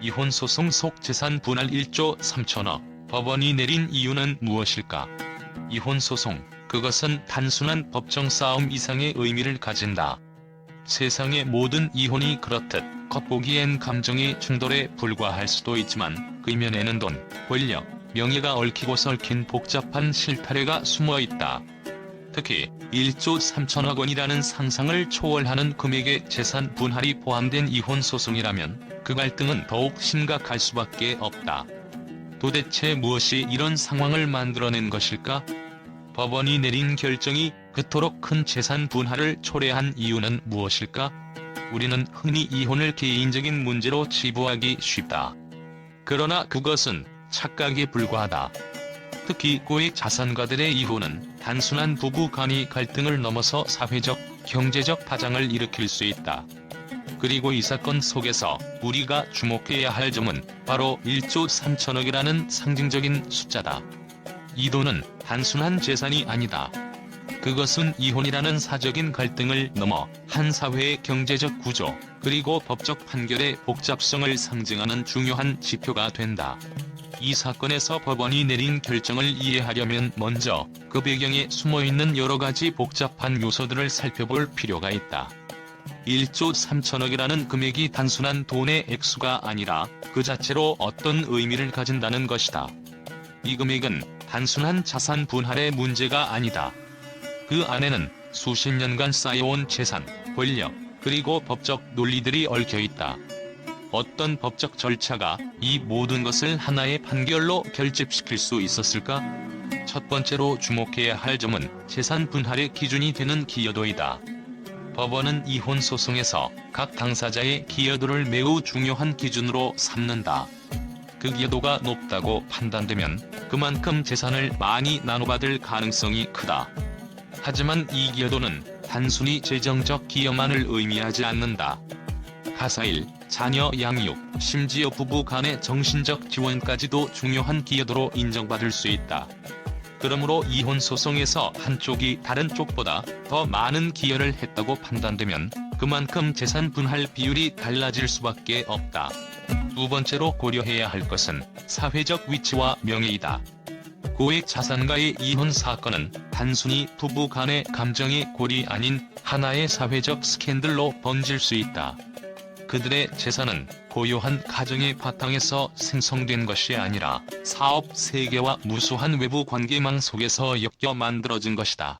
이혼 소송 속 재산 분할 1조 3천억, 법원이 내린 이유는 무엇일까? 이혼 소송, 그것은 단순한 법정 싸움 이상의 의미를 가진다. 세상의 모든 이혼이 그렇듯 겉보기엔 감정의 충돌에 불과할 수도 있지만 그 이면에는 돈, 권력, 명예가 얽히고 설킨 복잡한 실타래가 숨어있다. 특히 1조 3천억 원이라는 상상을 초월하는 금액의 재산 분할이 포함된 이혼 소송이라면 그 갈등은 더욱 심각할 수밖에 없다. 도대체 무엇이 이런 상황을 만들어낸 것일까? 법원이 내린 결정이 그토록 큰 재산 분할을 초래한 이유는 무엇일까? 우리는 흔히 이혼을 개인적인 문제로 치부하기 쉽다. 그러나 그것은 착각에 불과하다. 특히 고액 자산가들의 이혼은 단순한 부부 간의 갈등을 넘어서 사회적, 경제적 파장을 일으킬 수 있다. 그리고 이 사건 속에서 우리가 주목해야 할 점은 바로 1조 3천억이라는 상징적인 숫자다. 이 돈은 단순한 재산이 아니다. 그것은 이혼이라는 사적인 갈등을 넘어 한 사회의 경제적 구조, 그리고 법적 판결의 복잡성을 상징하는 중요한 지표가 된다. 이 사건에서 법원이 내린 결정을 이해하려면 먼저 그 배경에 숨어있는 여러가지 복잡한 요소들을 살펴볼 필요가 있다. 1조 3천억이라는 금액이 단순한 돈의 액수가 아니라 그 자체로 어떤 의미를 가진다는 것이다. 이 금액은 단순한 자산 분할의 문제가 아니다. 그 안에는 수십 년간 쌓여온 재산, 권력, 그리고 법적 논리들이 얽혀있다. 어떤 법적 절차가 이 모든 것을 하나의 판결로 결집시킬 수 있었을까? 첫 번째로 주목해야 할 점은 재산 분할의 기준이 되는 기여도이다. 법원은 이혼 소송에서 각 당사자의 기여도를 매우 중요한 기준으로 삼는다. 그 기여도가 높다고 판단되면 그만큼 재산을 많이 나눠받을 가능성이 크다. 하지만 이 기여도는 단순히 재정적 기여만을 의미하지 않는다. 가사일, 자녀 양육, 심지어 부부 간의 정신적 지원까지도 중요한 기여도로 인정받을 수 있다. 그러므로 이혼 소송에서 한쪽이 다른 쪽보다 더 많은 기여를 했다고 판단되면 그만큼 재산 분할 비율이 달라질 수밖에 없다. 두 번째로 고려해야 할 것은 사회적 위치와 명예이다. 고액 자산가의 이혼 사건은 단순히 부부 간의 감정의 골이 아닌 하나의 사회적 스캔들로 번질 수 있다. 그들의 재산은 고요한 가정의 바탕에서 생성된 것이 아니라 사업 세계와 무수한 외부 관계망 속에서 엮여 만들어진 것이다.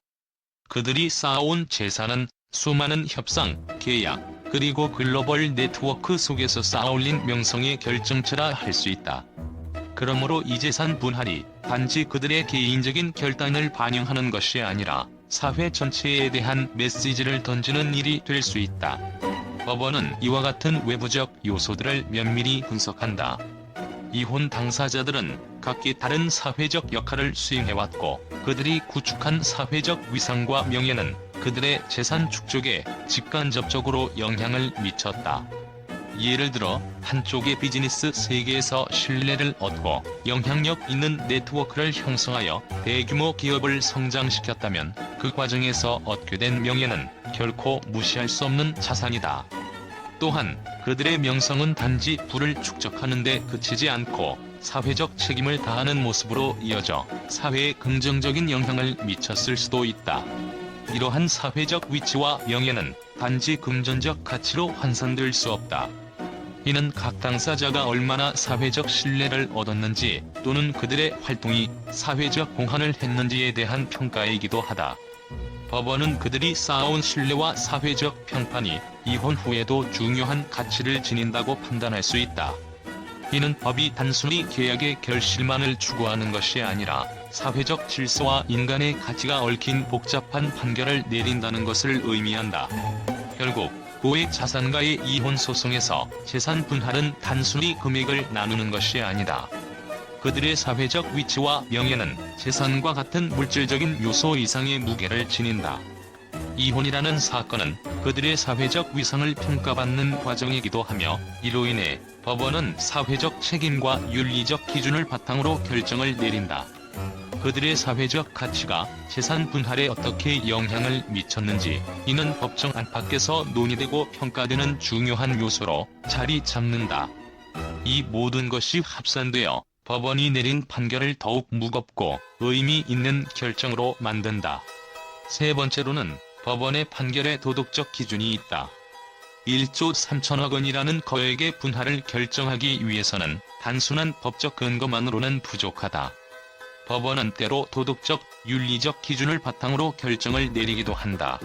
그들이 쌓아온 재산은 수많은 협상, 계약, 그리고 글로벌 네트워크 속에서 쌓아올린 명성의 결정체라 할 수 있다. 그러므로 이 재산 분할이 단지 그들의 개인적인 결단을 반영하는 것이 아니라 사회 전체에 대한 메시지를 던지는 일이 될 수 있다. 법원은 이와 같은 외부적 요소들을 면밀히 분석한다. 이혼 당사자들은 각기 다른 사회적 역할을 수행해왔고 그들이 구축한 사회적 위상과 명예는 그들의 재산 축적에 직간접적으로 영향을 미쳤다. 예를 들어 한쪽의 비즈니스 세계에서 신뢰를 얻고 영향력 있는 네트워크를 형성하여 대규모 기업을 성장시켰다면 그 과정에서 얻게 된 명예는 결코 무시할 수 없는 자산이다. 또한 그들의 명성은 단지 부를 축적하는 데 그치지 않고 사회적 책임을 다하는 모습으로 이어져 사회에 긍정적인 영향을 미쳤을 수도 있다. 이러한 사회적 위치와 명예는 단지 금전적 가치로 환산될 수 없다. 이는 각 당사자가 얼마나 사회적 신뢰를 얻었는지 또는 그들의 활동이 사회적 공헌을 했는지에 대한 평가이기도 하다. 법원은 그들이 쌓아온 신뢰와 사회적 평판이 이혼 후에도 중요한 가치를 지닌다고 판단할 수 있다. 이는 법이 단순히 계약의 결실만을 추구하는 것이 아니라 사회적 질서와 인간의 가치가 얽힌 복잡한 판결을 내린다는 것을 의미한다. 결국 고액 자산가의 이혼 소송에서 재산 분할은 단순히 금액을 나누는 것이 아니다. 그들의 사회적 위치와 명예는 재산과 같은 물질적인 요소 이상의 무게를 지닌다. 이혼이라는 사건은 그들의 사회적 위상을 평가받는 과정이기도 하며 이로 인해 법원은 사회적 책임과 윤리적 기준을 바탕으로 결정을 내린다. 그들의 사회적 가치가 재산 분할에 어떻게 영향을 미쳤는지 이는 법정 안팎에서 논의되고 평가되는 중요한 요소로 자리 잡는다. 이 모든 것이 합산되어 법원이 내린 판결을 더욱 무겁고 의미 있는 결정으로 만든다. 세 번째로는 법원의 판결에 도덕적 기준이 있다. 1조 3천억 원이라는 거액의 분할을 결정하기 위해서는 단순한 법적 근거만으로는 부족하다. 법원은 때로 도덕적, 윤리적 기준을 바탕으로 결정을 내리기도 한다.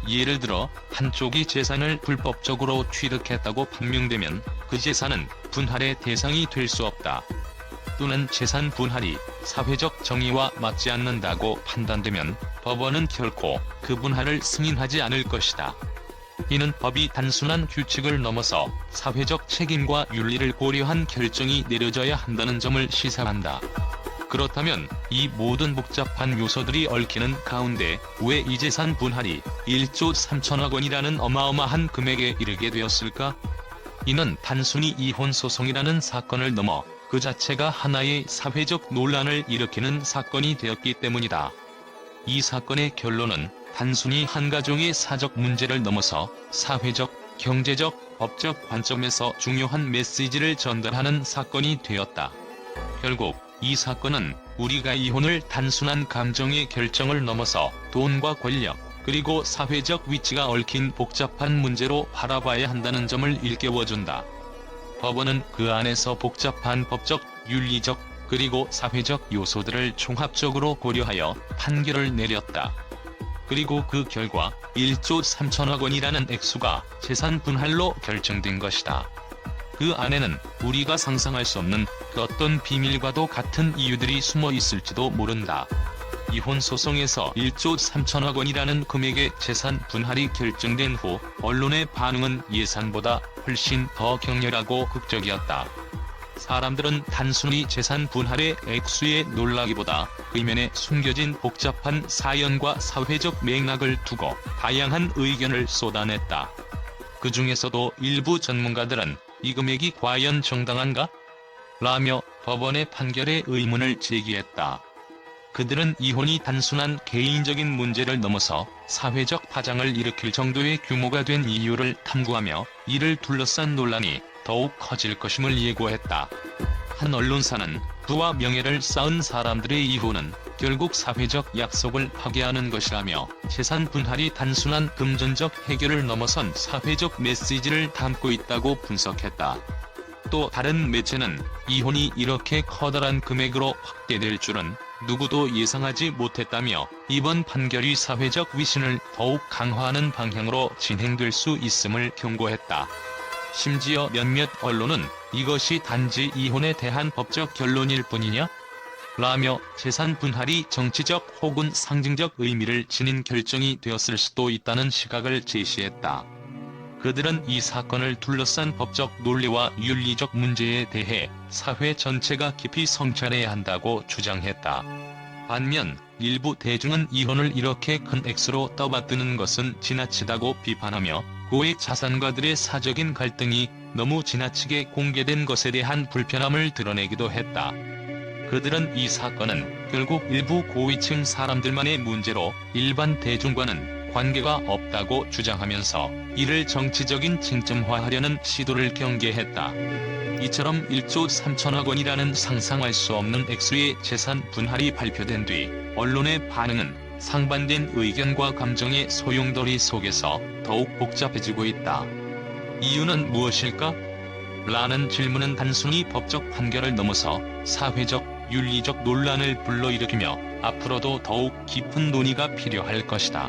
예를 들어 한쪽이 재산을 불법적으로 취득했다고 판명되면 그 재산은 분할의 대상이 될 수 없다. 또는 재산 분할이 사회적 정의와 맞지 않는다고 판단되면 법원은 결코 그 분할을 승인하지 않을 것이다. 이는 법이 단순한 규칙을 넘어서 사회적 책임과 윤리를 고려한 결정이 내려져야 한다는 점을 시사한다. 그렇다면 이 모든 복잡한 요소들이 얽히는 가운데 왜 이 재산 분할이 1조 3천억 원이라는 어마어마한 금액에 이르게 되었을까? 이는 단순히 이혼 소송이라는 사건을 넘어 그 자체가 하나의 사회적 논란을 일으키는 사건이 되었기 때문이다. 이 사건의 결론은 단순히 한 가정의 사적 문제를 넘어서 사회적, 경제적, 법적 관점에서 중요한 메시지를 전달하는 사건이 되었다. 결국 이 사건은 우리가 이혼을 단순한 감정의 결정을 넘어서 돈과 권력, 그리고 사회적 위치가 얽힌 복잡한 문제로 바라봐야 한다는 점을 일깨워준다. 법원은 그 안에서 복잡한 법적, 윤리적, 그리고 사회적 요소들을 종합적으로 고려하여 판결을 내렸다. 그리고 그 결과 1조 3천억 원이라는 액수가 재산 분할로 결정된 것이다. 그 안에는 우리가 상상할 수 없는 그 어떤 비밀과도 같은 이유들이 숨어 있을지도 모른다. 이혼 소송에서 1조 3천억 원이라는 금액의 재산 분할이 결정된 후 언론의 반응은 예상보다 훨씬 더 격렬하고 극적이었다. 사람들은 단순히 재산 분할의 액수에 놀라기보다 의면에 숨겨진 복잡한 사연과 사회적 맥락을 두고 다양한 의견을 쏟아냈다. 그 중에서도 일부 전문가들은 이 금액이 과연 정당한가? 라며 법원의 판결에 의문을 제기했다. 그들은 이혼이 단순한 개인적인 문제를 넘어서 사회적 파장을 일으킬 정도의 규모가 된 이유를 탐구하며 이를 둘러싼 논란이 더욱 커질 것임을 예고했다. 한 언론사는 부와 명예를 쌓은 사람들의 이혼은 결국 사회적 약속을 파괴하는 것이라며 재산 분할이 단순한 금전적 해결을 넘어선 사회적 메시지를 담고 있다고 분석했다. 또 다른 매체는 이혼이 이렇게 커다란 금액으로 확대될 줄은 누구도 예상하지 못했다며 이번 판결이 사회적 위신을 더욱 강화하는 방향으로 진행될 수 있음을 경고했다. 심지어 몇몇 언론은 이것이 단지 이혼에 대한 법적 결론일 뿐이냐? 라며 재산 분할이 정치적 혹은 상징적 의미를 지닌 결정이 되었을 수도 있다는 시각을 제시했다. 그들은 이 사건을 둘러싼 법적 논리와 윤리적 문제에 대해 사회 전체가 깊이 성찰해야 한다고 주장했다. 반면 일부 대중은 이혼을 이렇게 큰 액수로 떠받드는 것은 지나치다고 비판하며 고액 자산가들의 사적인 갈등이 너무 지나치게 공개된 것에 대한 불편함을 드러내기도 했다. 그들은 이 사건은 결국 일부 고위층 사람들만의 문제로 일반 대중과는 관계가 없다고 주장하면서 이를 정치적인 쟁점화하려는 시도를 경계했다. 이처럼 1조 3천억 원이라는 상상할 수 없는 액수의 재산 분할이 발표된 뒤 언론의 반응은 상반된 의견과 감정의 소용돌이 속에서 더욱 복잡해지고 있다. 이유는 무엇일까? 라는 질문은 단순히 법적 판결을 넘어서 사회적, 윤리적 논란을 불러일으키며 앞으로도 더욱 깊은 논의가 필요할 것이다.